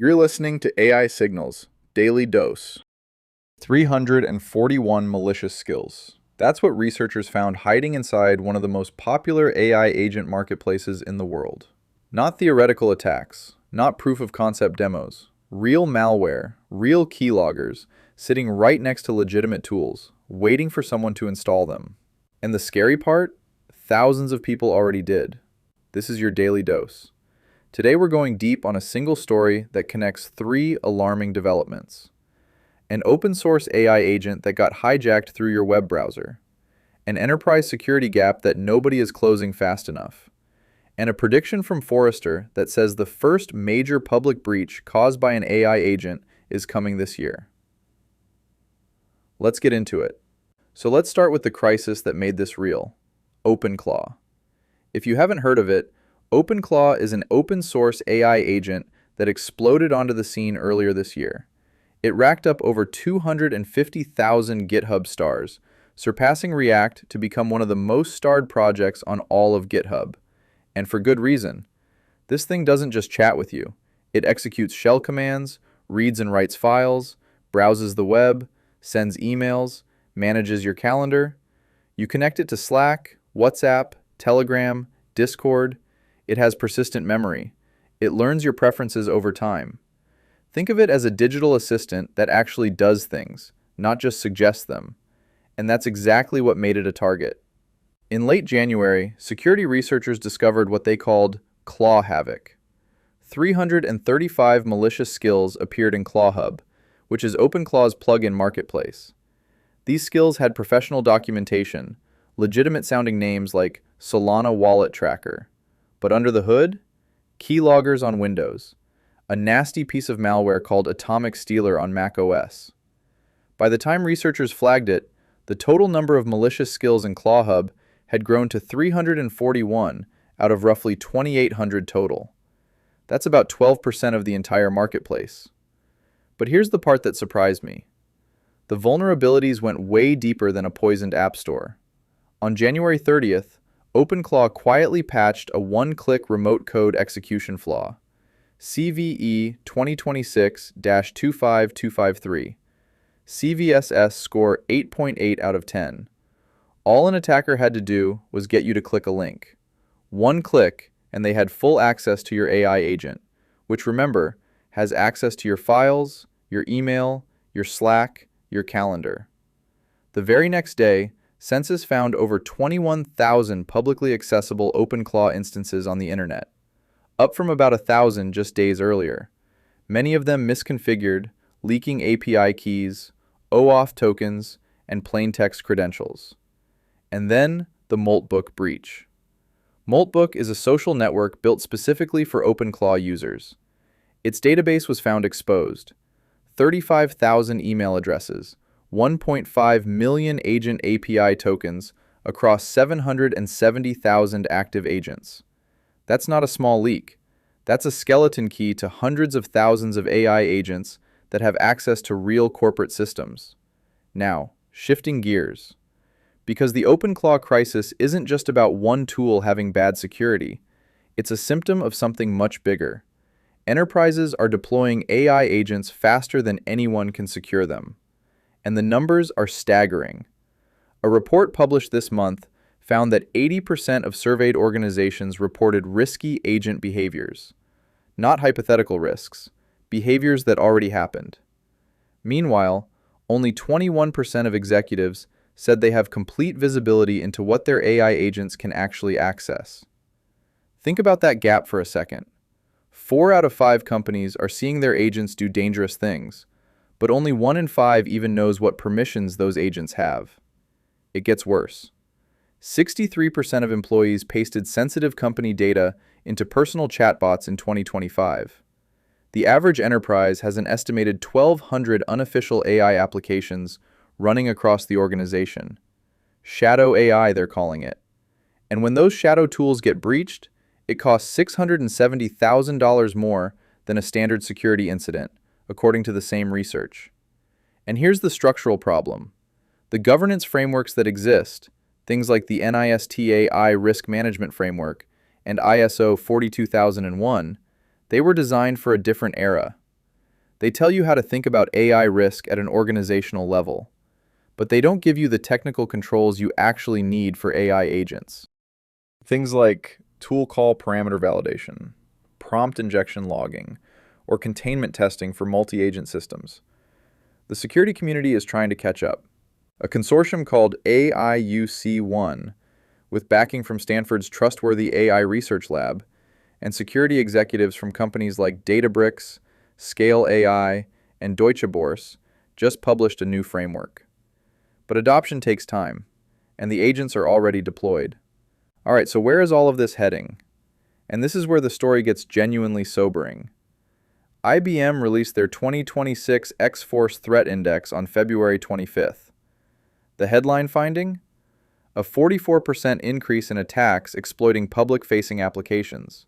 You're listening to AI Signals, Daily Dose. 341 malicious skills. That's what researchers found hiding inside one of the most popular AI agent marketplaces in the world. Not theoretical attacks, not proof-of-concept demos. Real malware, real keyloggers, sitting right next to legitimate tools, waiting for someone to install them. And the scary part? Thousands of people already did. This is your Daily Dose. Today we're going deep on a single story that connects three alarming developments. An open-source AI agent that got hijacked through your web browser. An enterprise security gap that nobody is closing fast enough. And a prediction from Forrester that says the first major public breach caused by an AI agent is coming this year. Let's get into it. So let's start with the crisis that made this real, OpenClaw. If you haven't heard of it, OpenClaw is an open-source AI agent that exploded onto the scene earlier this year. It racked up over 250,000 GitHub stars, surpassing React to become one of the most starred projects on all of GitHub. And for good reason. This thing doesn't just chat with you. It executes shell commands, reads and writes files, browses the web, sends emails, manages your calendar. You connect it to Slack, WhatsApp, Telegram, Discord. It has persistent memory. It learns your preferences over time. Think of it as a digital assistant that actually does things, not just suggests them. And that's exactly what made it a target. In late January, security researchers discovered what they called Claw Havoc. 335 malicious skills appeared in ClawHub, which is OpenClaw's plugin marketplace. These skills had professional documentation, legitimate-sounding names like Solana Wallet Tracker. But under the hood, keyloggers on Windows, a nasty piece of malware called Atomic Stealer on Mac OS. By the time researchers flagged it, the total number of malicious skills in ClawHub had grown to 341 out of roughly 2,800 total. That's about 12% of the entire marketplace. But here's the part that surprised me. The vulnerabilities went way deeper than a poisoned app store. On January 30th, OpenClaw quietly patched a one-click remote code execution flaw, CVE 2026-25253, CVSS score 8.8 out of 10. All an attacker had to do was get you to click a link. One click, and they had full access to your AI agent, which, remember, has access to your files, your email, your Slack, your calendar. The very next day, Census found over 21,000 publicly accessible OpenClaw instances on the internet, up from about 1,000 just days earlier, many of them misconfigured, leaking API keys, OAuth tokens, and plaintext credentials. And then the Moltbook breach. Moltbook is a social network built specifically for OpenClaw users. Its database was found exposed. 35,000 email addresses, 1.5 million agent API tokens across 770,000 active agents. That's not a small leak. That's a skeleton key to hundreds of thousands of AI agents that have access to real corporate systems. Now, shifting gears. Because the OpenClaw crisis isn't just about one tool having bad security. It's a symptom of something much bigger. Enterprises are deploying AI agents faster than anyone can secure them. And the numbers are staggering. A report published this month found that 80% of surveyed organizations reported risky agent behaviors. Not hypothetical risks, behaviors that already happened. Meanwhile, only 21% of executives said they have complete visibility into what their AI agents can actually access. Think about that gap for a second. 4 out of 5 companies are seeing their agents do dangerous things, but only 1 in 5 even knows what permissions those agents have. It gets worse. 63% of employees pasted sensitive company data into personal chatbots in 2025. The average enterprise has an estimated 1,200 unofficial AI applications running across the organization. Shadow AI, they're calling it. And when those shadow tools get breached, it costs $670,000 more than a standard security incident, according to the same research. And here's the structural problem. The governance frameworks that exist, things like the NIST-AI Risk Management Framework and ISO 42001, they were designed for a different era. They tell you how to think about AI risk at an organizational level, but they don't give you the technical controls you actually need for AI agents. Things like tool call parameter validation, prompt injection logging, or containment testing for multi-agent systems. The security community is trying to catch up. A consortium called AIUC1, with backing from Stanford's trustworthy AI research lab, and security executives from companies like Databricks, Scale AI, and Deutsche Börse, just published a new framework. But adoption takes time, and the agents are already deployed. All right, so where is all of this heading? And this is where the story gets genuinely sobering. IBM released their 2026 X-Force Threat Index on February 25th. The headline finding? A 44% increase in attacks exploiting public-facing applications.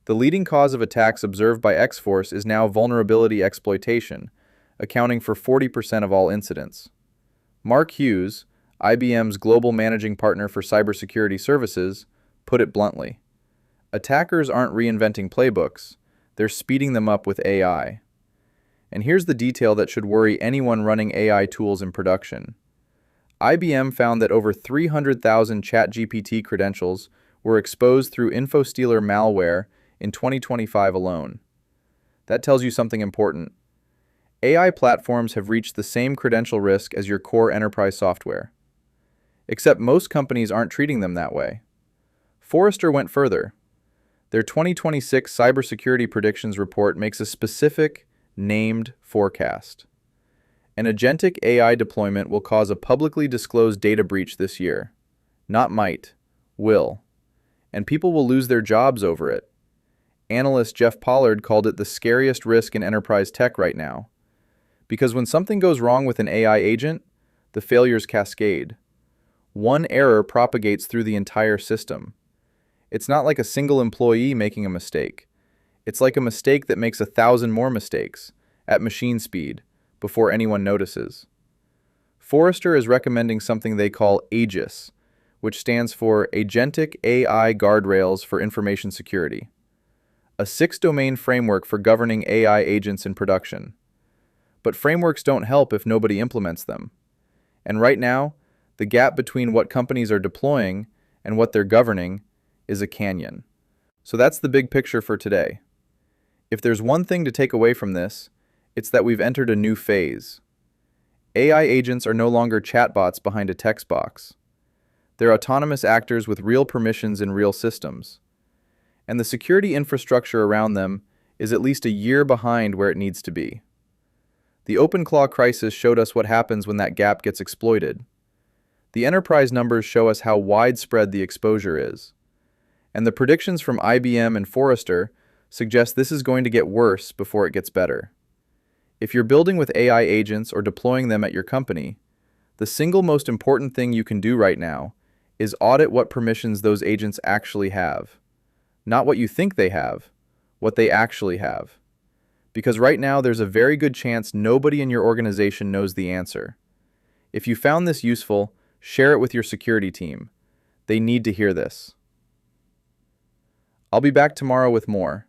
The leading cause of attacks observed by X-Force is now vulnerability exploitation, accounting for 40% of all incidents. Mark Hughes, IBM's global managing partner for cybersecurity services, put it bluntly. Attackers aren't reinventing playbooks, they're speeding them up with AI. And here's the detail that should worry anyone running AI tools in production. IBM found that over 300,000 ChatGPT credentials were exposed through InfoStealer malware in 2025 alone. That tells you something important. AI platforms have reached the same credential risk as your core enterprise software. Except most companies aren't treating them that way. Forrester went further. Their 2026 cybersecurity predictions report makes a specific, named forecast. An agentic AI deployment will cause a publicly disclosed data breach this year. Not might, will. And people will lose their jobs over it. Analyst Jeff Pollard called it the scariest risk in enterprise tech right now. Because when something goes wrong with an AI agent, the failures cascade. One error propagates through the entire system. It's not like a single employee making a mistake. It's like a mistake that makes 1,000 more mistakes, at machine speed, before anyone notices. Forrester is recommending something they call AGIS, which stands for Agentic AI Guardrails for Information Security, a 6-domain framework for governing AI agents in production. But frameworks don't help if nobody implements them. And right now, the gap between what companies are deploying and what they're governing is a canyon. So that's the big picture for today. If there's one thing to take away from this, it's that we've entered a new phase. AI agents are no longer chatbots behind a text box. They're autonomous actors with real permissions in real systems. And the security infrastructure around them is at least a year behind where it needs to be. The OpenClaw crisis showed us what happens when that gap gets exploited. The enterprise numbers show us how widespread the exposure is. And the predictions from IBM and Forrester suggest this is going to get worse before it gets better. If you're building with AI agents or deploying them at your company, the single most important thing you can do right now is audit what permissions those agents actually have. Not what you think they have, what they actually have. Because right now there's a very good chance nobody in your organization knows the answer. If you found this useful, share it with your security team. They need to hear this. I'll be back tomorrow with more.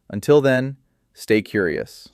Until then, stay curious.